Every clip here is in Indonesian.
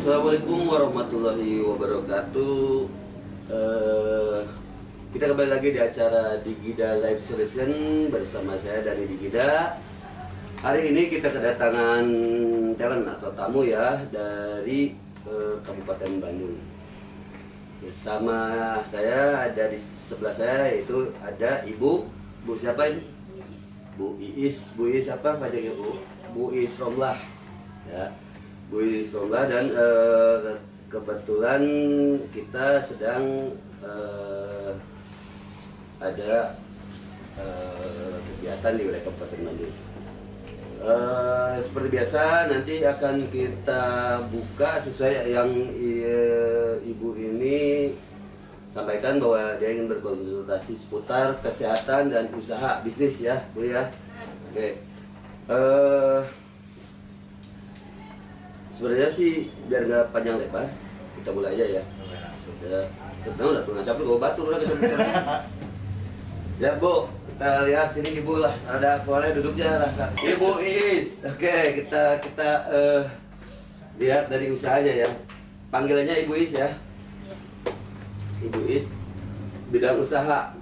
Assalamualaikum warahmatullahi wabarakatuh. Kita kembali lagi di acara Digida Live Solution bersama saya Dani Digida. Hari ini kita kedatangan talent atau tamu ya dari Kabupaten Bandung. Bersama saya ada di sebelah saya yaitu ada Bu siapa ini? Bu Iis apa panjangnya Bu Iis Romlah ya. Bu Iis Romlah dan kebetulan kita sedang ada kegiatan di wilayah Kabupaten Bandung. Seperti biasa nanti akan kita buka sesuai yang ibu ini sampaikan bahwa dia ingin berkonsultasi seputar kesehatan dan usaha bisnis ya Bu ya. Oke. Sebenarnya sih biar nggak panjang lebar, kita mulai aja ya. Ya, udah tengah capek gue batur udah kita. Siap Bu, kita lihat sini Ibu lah. Ada boleh duduknya lah. Ibu Iis, oke kita lihat dari usahanya ya. Panggilannya Ibu Iis ya. Ibu Iis, bidang usaha.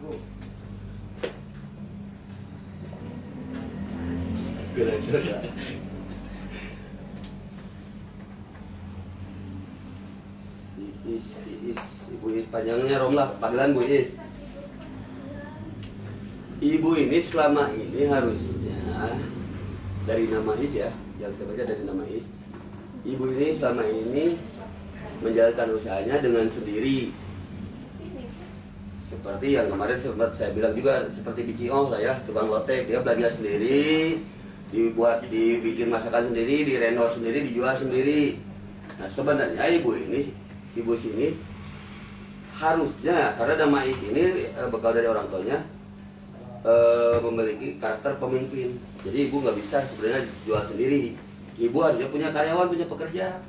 Kira-kira. Ibu Iis panjangnya Romlah, panggilan Bu Iis. Ibu ini selama ini harusnya dari nama Iis ya, yang saya baca dari nama Iis. Ibu ini selama ini menjalankan usahanya dengan sendiri. Seperti yang kemarin sempat saya bilang juga, seperti Biciong lah ya, tukang lotek, dia belajar sendiri, dibikin masakan sendiri, direnov sendiri, dijual sendiri. Nah sebenarnya ibu sini harusnya, karena nama Iis ini bekal dari orang tuanya, memiliki karakter pemimpin. Jadi ibu nggak bisa sebenarnya jual sendiri. Ibu harusnya punya karyawan, punya pekerja.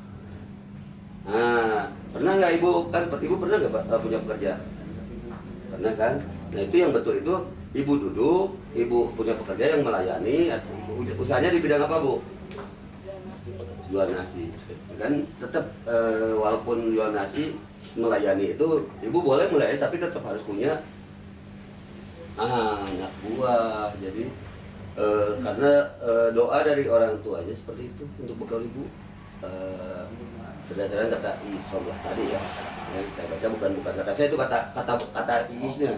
Nah, pernah nggak ibu pernah nggak punya pekerja? Pernah kan? Nah itu yang betul itu ibu duduk, ibu punya pekerja yang melayani. Usahanya di bidang apa Bu? Jual nasi. Kan tetap walaupun jual nasi melayani itu ibu boleh melayani tapi tetap harus punya anak buah. Jadi karena doa dari orang tuanya seperti itu untuk bekal ibu. Berdasarkan kata Iis Romlah tadi ya, yang saya baca bukan kata saya, itu kata Iisnya,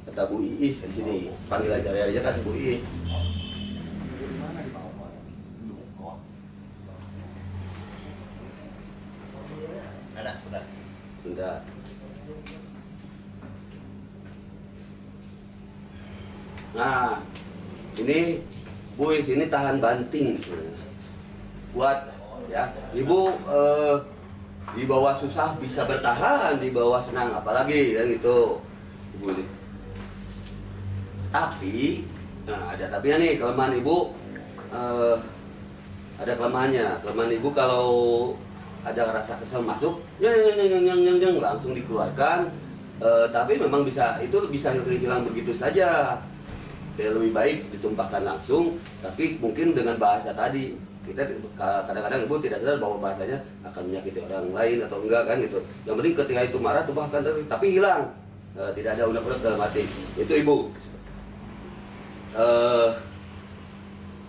kata Bu Iis di sini. Panggil aja kan Bu Iis. Sudah. Nah, ini Bu Iis ini tahan banting sebenarnya. Buat ya, Ibu di bawah susah bisa bertahan, di bawah senang apalagi kan gitu. Ibu ini. Tapi, nah ada tapinya nih, kelemahan Ibu ada kelemahannya. Kelemahan Ibu kalau ada rasa kesel masuk, yang langsung dikeluarkan. Tapi memang bisa hilang begitu saja. Ya, lebih baik ditumpahkan langsung, tapi mungkin dengan bahasa tadi. Kita kadang-kadang Ibu tidak sadar bahwa bahasanya akan menyakiti orang lain atau enggak kan gitu. Yang penting ketika itu marah tumpahkan tapi hilang. Tidak ada unek-unek dalam hati. Itu Ibu.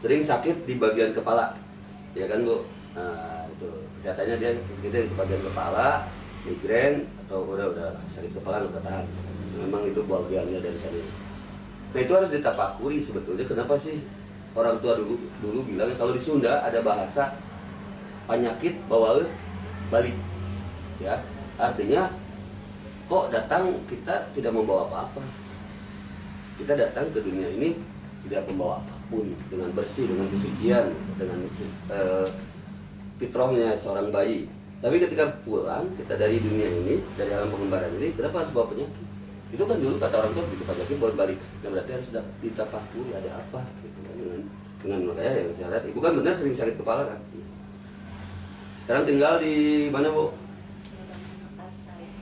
Sering sakit di bagian kepala. Ya kan Bu? Nah, itu kesehatannya dia di bagian kepala, migrain atau udah sakit kepala nggak tahan. Memang itu bagiannya dari sana. Nah itu harus ditafakuri sebetulnya. Kenapa sih orang tua dulu bilang kalau di Sunda ada bahasa penyakit bawa balik, ya artinya kok datang kita tidak membawa apa-apa. Kita datang ke dunia ini tidak membawa apapun, dengan bersih, dengan kesucian, dengan fitrahnya seorang bayi. Tapi ketika pulang kita dari dunia ini, dari alam pengembaraan ini, kenapa harus bawa penyakit? Itu kan dulu kata orang tua begitu, penyakit bawa balik. Nah berarti harus ditafakuri ada apa gitu kan, dengan makanya yang saya lihat Ibu kan benar sering sakit kepala kan. Sekarang tinggal di mana Bu?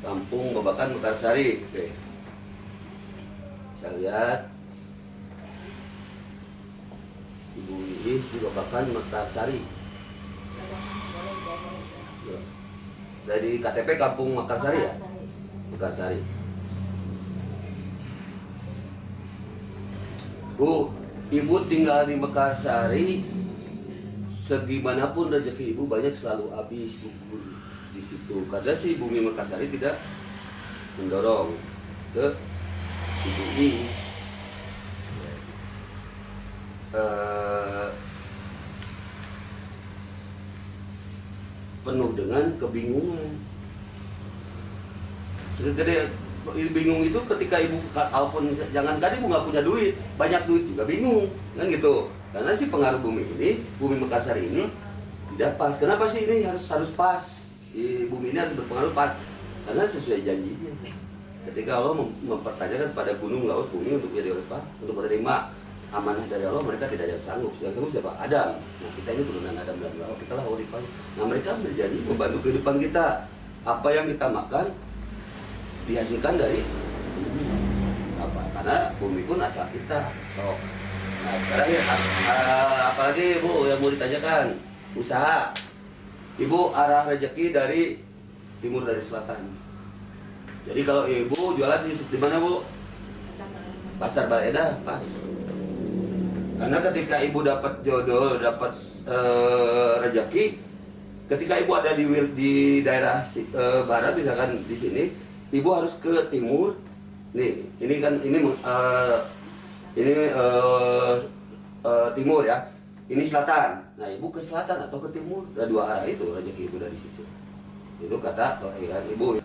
Kampung Babakan, Mekarsari. Oke. Saya lihat Ibu Iis di Babakan, Mekarsari. Ya. dari KTP Kampung Mekarsari ya? Mekarsari. Mekarsari. Bu, ibu tinggal di Mekarsari, segimanapun rezeki ibu banyak selalu habis bu di situ. Karena si bumi Mekarsari tidak mendorong ke ibu ini. Penuh dengan kebingungan. Segede bingung itu ketika ibu, kalaupun jangankan ibu nggak punya duit, banyak duit juga bingung, kan gitu. Karena si pengaruh bumi ini, bumi Mekarsari ini tidak pas. Kenapa sih ini harus pas? Bumi ini harus berpengaruh pas, karena sesuai janjinya. Ketika Allah mempertanyakan pada gunung, laut, bumi untuk menjadi apa? Untuk menerima amanah dari Allah, mereka tidak ada yang sanggup. Yang sanggup siapa? Adam. Nah, kita ini turunan Adam dan Hawa, kita lah khalifah. Nah, mereka berjanji membantu kehidupan kita. Apa yang kita makan dihasilkan dari bumi. Apa? Karena bumi pun asal kita. So, nah sekarang ya, apalagi ibu yang mau ditanyakan, usaha. Ibu arah rezeki dari timur dari selatan. Jadi kalau ibu jualan di mana bu? Pasar Baleda, pas. Karena ketika ibu dapat jodoh, dapat rezeki, ketika ibu ada di daerah barat, misalkan di sini, ibu harus ke timur. Nih, ini kan timur ya. Ini selatan. Nah, ibu ke selatan atau ke timur, ada dua arah itu rezeki ibu dari situ. Itu kata kelahiran ibu.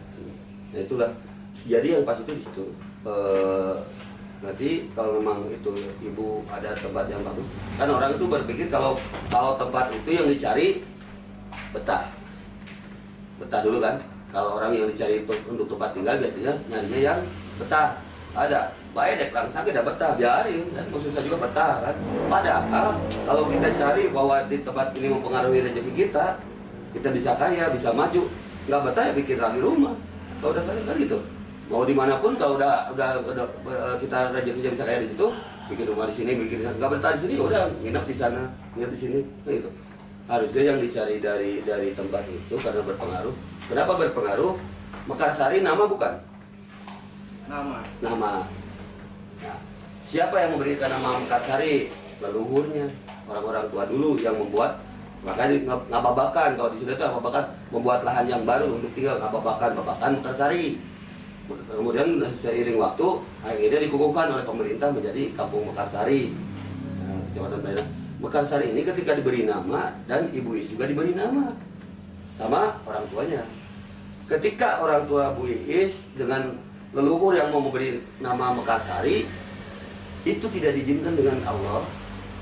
Nah, itulah. Jadi yang pas itu di situ. Nanti kalau memang itu ibu ada tempat yang bagus, kan orang itu berpikir kalau tempat itu yang dicari betah dulu kan. Kalau orang yang dicari untuk tempat tinggal biasanya nyarinya yang betah. Ada baik dek langsung kita betah, biarin kan, susah juga betah kan. Padahal kalau kita cari bahwa di tempat ini mempengaruhi rezeki kita bisa kaya, bisa maju, nggak betah ya bikin lagi rumah. Kalau udah kaya kan gitu. Mau dimanapun kalau udah kita rezekinya bisa kaya di situ, bikin rumah di sini, bikin nggak betah di sini, udah nginep di sana, nginep di sini, gitu. Harusnya yang dicari dari tempat itu karena berpengaruh. Kenapa berpengaruh? Mekarsari nama bukan? Nama. Nah, siapa yang memberikan nama Mekarsari? Leluhurnya, orang-orang tua dulu yang membuat. Makanya ngababakan, kalau di sini itu ngababakan membuat lahan yang baru untuk tinggal, ngababakan Mekarsari. Kemudian seiring waktu akhirnya dikukuhkan oleh pemerintah menjadi Kampung Mekarsari. Nah, Kecamatan Baleda. Mekarsari ini ketika diberi nama dan Ibu Is juga diberi nama sama orang tuanya. Ketika orang tua Bu Is dengan leluhur yang mau memberi nama Mekarsari itu tidak diizinkan dengan Allah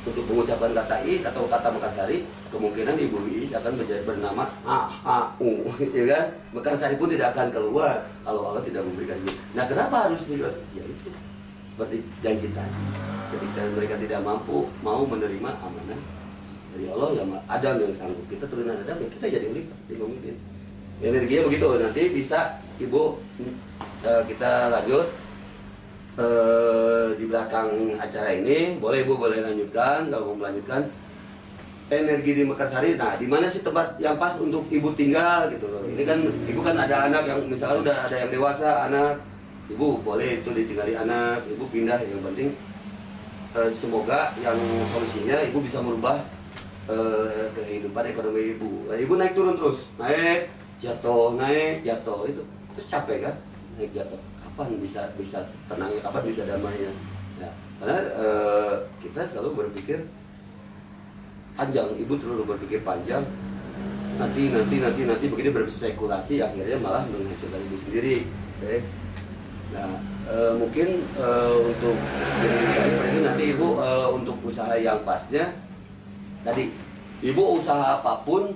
untuk mengucapkan kata Is atau kata Mekarsari, kemungkinan Ibu Is akan bernama A-A-U, ya kan? Mekarsari pun tidak akan keluar kalau Allah tidak memberikan izin. Nah, kenapa harus tidak? Ya itu seperti janji tadi. Ketika mereka tidak mampu mau menerima amanah dari Allah, ya Adam yang sanggup. Kita turunan Adam, ya kita jadi khalifah, jadi pemimpin. Energinya begitu. Nanti bisa Ibu kita lanjut di belakang acara ini. Boleh Ibu, boleh lanjutkan kalau mau melanjutkan energi di Mekarsari. Nah, di mana sih tempat yang pas untuk Ibu tinggal gitu loh. Ini kan Ibu kan ada anak yang misalnya udah ada yang dewasa, anak Ibu boleh itu ditinggali anak, Ibu pindah. Yang penting semoga yang solusinya Ibu bisa merubah kehidupan ekonomi Ibu. Nah, Ibu naik turun terus, naik jatuh itu terus capek kan, naik jatuh. Kapan bisa tenangnya, kapan bisa damainya? Ya, karena kita selalu berpikir panjang, Ibu terlalu berpikir panjang. Nanti begini berspekulasi, akhirnya malah menghancurkan Ibu sendiri. Okay? Nah, mungkin untuk ini nanti Ibu untuk usaha yang pasnya tadi, Ibu usaha apapun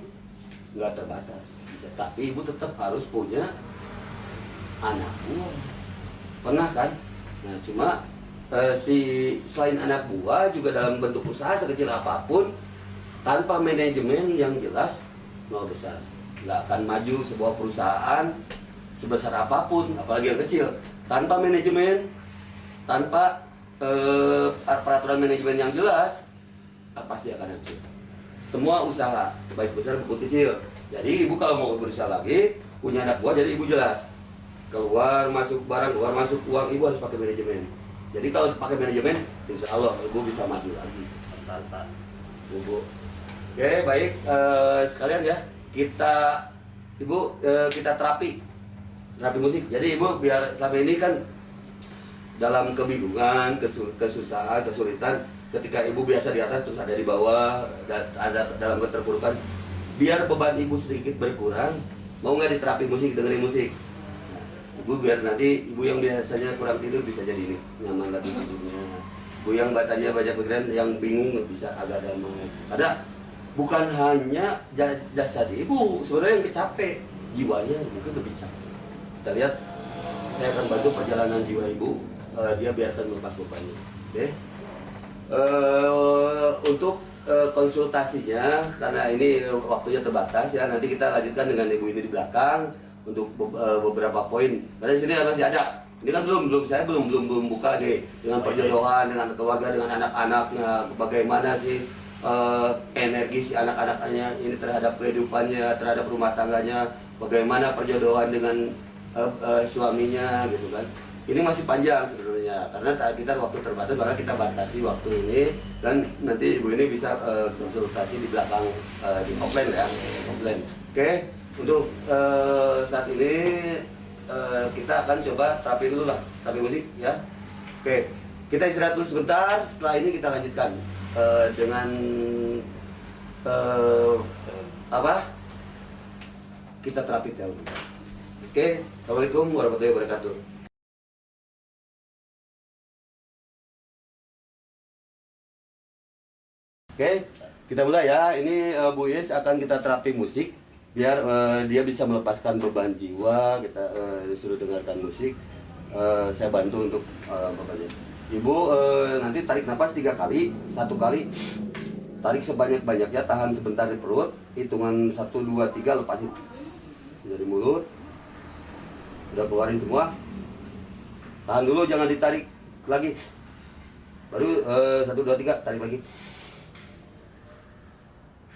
nggak terbatas, bisa. Tapi Ibu tetap harus punya anak buah. Pernah kan? Nah, cuma selain anak buah juga dalam bentuk usaha sekecil apapun, tanpa manajemen yang jelas nol besar. Nggak akan maju sebuah perusahaan sebesar apapun, apalagi yang kecil. Tanpa manajemen, tanpa peraturan manajemen yang jelas, pasti akan hancur. Semua usaha, baik besar maupun kecil. Jadi Ibu kalau mau berusaha lagi, punya anak buah, jadi ibu jelas keluar masuk barang, keluar masuk uang, ibu harus pakai manajemen. Jadi kalau pakai manajemen, insya Allah ibu bisa maju lagi. Tanpa ibu. Oke, baik. Sekalian ya, kita ibu kita terapi musik. Jadi ibu biar selama ini kan dalam kebingungan, kesusahan, kesulitan, ketika ibu biasa di atas terus ada di bawah, ada dalam keterpurukan, biar beban ibu sedikit berkurang, mau nggak diterapi musik, dengerin musik. Ibu biar nanti ibu yang biasanya kurang tidur bisa jadi ini nyaman lagi tidurnya. Ibu yang tadinya banyak pikiran, yang bingung bisa agak damai. Karena bukan hanya jasad ibu sebenarnya yang kecapek, jiwanya mungkin lebih capek. Kita lihat, saya akan bantu perjalanan jiwa ibu, dia biarkan melepas bebannya. Oke. Untuk konsultasinya, karena ini waktunya terbatas ya, nanti kita lanjutkan dengan ibu ini di belakang untuk beberapa poin. Karena di sini masih ada. Ini kan saya belum buka nih dengan perjodohan, dengan keluarga, dengan anak-anaknya, bagaimana sih energi si anak-anaknya ini terhadap kehidupannya, terhadap rumah tangganya, bagaimana perjodohan dengan suaminya gitu kan. Ini masih panjang sebenarnya, karena kita waktu terbatas, maka kita batasi waktu ini, dan nanti ibu ini bisa konsultasi di belakang di offline ya, offline. Oke, untuk saat ini kita akan coba terapi dulu lah, terapi musik ya. Oke, kita istirahat dulu sebentar, setelah ini kita lanjutkan dengan apa? Kita terapi tel. Oke, assalamualaikum warahmatullahi wabarakatuh. Oke, kita mulai ya. Ini Bu Is akan kita terapi musik biar dia bisa melepaskan beban jiwa. Kita disuruh dengarkan musik. Saya bantu untuk bebannya. Ibu nanti tarik nafas 3 kali, 1 kali tarik sebanyak-banyaknya, tahan sebentar di perut, hitungan 1, 2, 3 lepasin dari mulut. Udah keluarin semua, tahan dulu, jangan ditarik lagi. Baru 1, 2, 3 tarik lagi,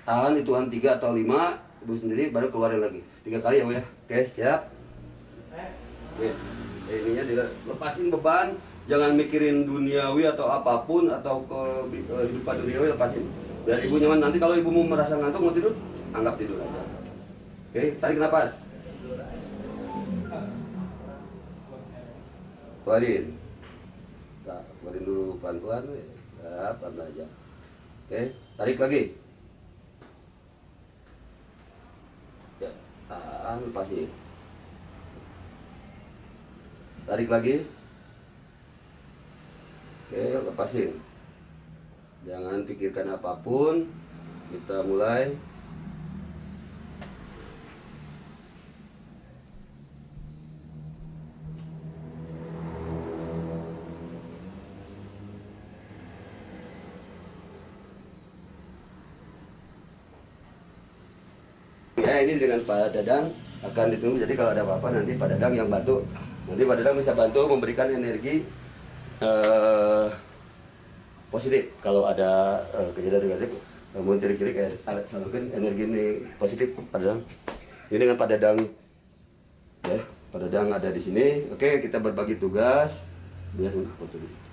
tahan hitungan 3 atau 5, ibu sendiri baru keluarin lagi 3 kali ya Bu ya. Oke, siap. Oke, ininya lepasin beban, jangan mikirin duniawi atau apapun, atau kehidupan duniawi, lepasin biar ibu nyaman. Nanti kalau ibu mau merasa ngantuk, mau tidur, anggap tidur aja. Oke, tarik nafas, keluarin. Nah, keluarin dulu pelan-pelan ya, pelan aja. Oke, tarik lagi ya, lepasin, tarik lagi. Oke, lepasin, jangan pikirkan apapun. Kita mulai. Ya, ini dengan Pak Dadang akan ditunggu. Jadi kalau ada apa-apa nanti Pak Dadang yang bantu. Nanti Pak Dadang bisa bantu memberikan energi positif. Kalau ada kejadian negatif, mau ciri-ciri kayak salurkan energi ini positif Pak Dadang. Ini dengan Pak Dadang ya. Pak Dadang ada di sini. Oke, kita berbagi tugas biar foto dulu.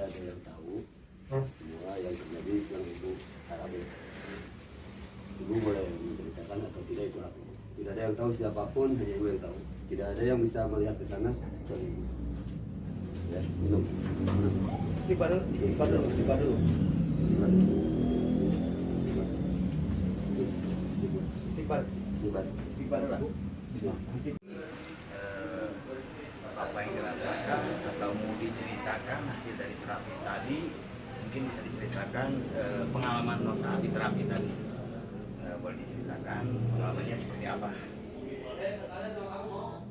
ada yang tahu semua yang terjadi yang ibu alami. Ibu boleh menceritakan atau tidak itu aku. Tidak ada yang tahu siapapun, hanya ibu yang tahu. Tidak ada yang bisa melihat ke sana kecuali ibu. Ya, minum. Istighfar dulu, istighfar dulu, istighfar dulu. Istighfar, istighfar dulu. Apa yang dirasakan atau mau diceritakan hasil dari terapi tadi, mungkin bisa diceritakan pengalaman saat di terapi tadi. Boleh diceritakan pengalamannya seperti apa?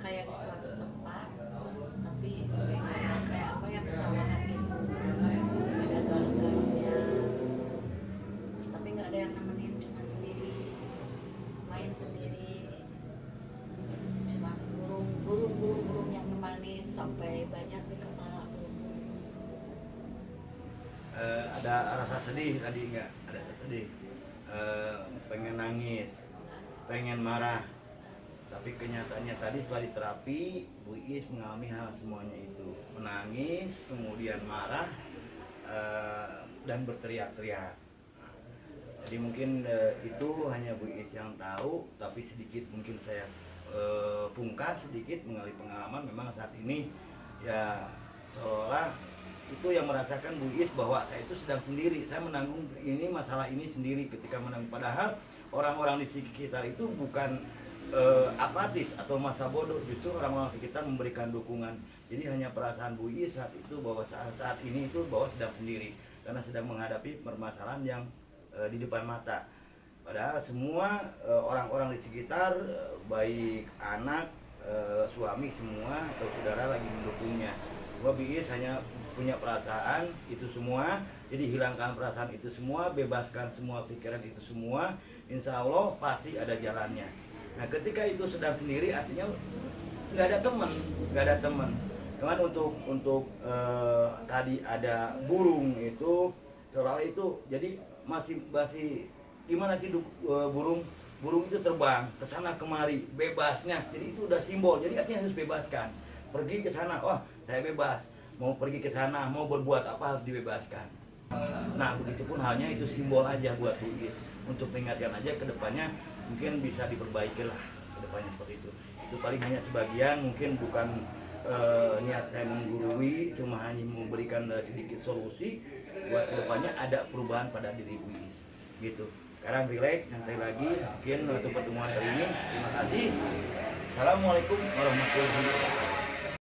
Kayak di suatu tempat, tapi kayak apa yang kesalahan gitu, ada galon-galonnya, tapi nggak ada yang nemenin, cuma sendiri, main sendiri, cuma burung yang nemenin sampai banyak di kepala burung. Ada rasa sedih tadi nggak? Ada rasa sedih, pengen nangis, pengen marah. Tapi kenyataannya tadi setelah diterapi, Bu Iis mengalami hal semuanya itu. Menangis, kemudian marah, dan berteriak-teriak. Jadi mungkin itu hanya Bu Iis yang tahu, tapi sedikit mungkin saya pungkas sedikit mengenai pengalaman. Memang saat ini ya seolah itu yang merasakan Bu Iis bahwa saya itu sedang sendiri, saya menanggung ini masalah ini sendiri ketika menanggung. Padahal orang-orang di sekitar itu bukan apatis atau masa bodoh, justru orang-orang sekitar memberikan dukungan. Jadi hanya perasaan Bu Iis saat itu bahwa saat ini itu bahwa sedang sendiri karena sedang menghadapi permasalahan yang di depan mata. Padahal semua orang-orang di sekitar, baik anak, suami semua atau saudara lagi mendukungnya. Bu Iis hanya punya perasaan itu semua, jadi hilangkan perasaan itu semua, bebaskan semua pikiran itu semua, insya Allah pasti ada jalannya. Nah ketika itu sedang sendiri artinya nggak ada teman. Cuman untuk tadi ada burung itu soal itu, jadi masih gimana sih burung itu terbang ke sana kemari bebasnya, jadi itu udah simbol. Jadi artinya harus bebaskan, pergi ke sana, wah saya bebas, mau pergi ke sana, mau berbuat apa harus dibebaskan. Nah begitupun halnya itu simbol aja buat Bu Iis untuk mengingatkan aja ke depannya, mungkin bisa diperbaiki lah ke depannya seperti itu. Itu paling hanya sebagian, mungkin bukan niat saya menggurui, cuma hanya memberikan sedikit solusi buat ke depannya ada perubahan pada diri Bu Iis gitu. Sekarang relax, nanti lagi mungkin untuk pertemuan hari ini. Terima kasih. Assalamualaikum warahmatullahi wabarakatuh.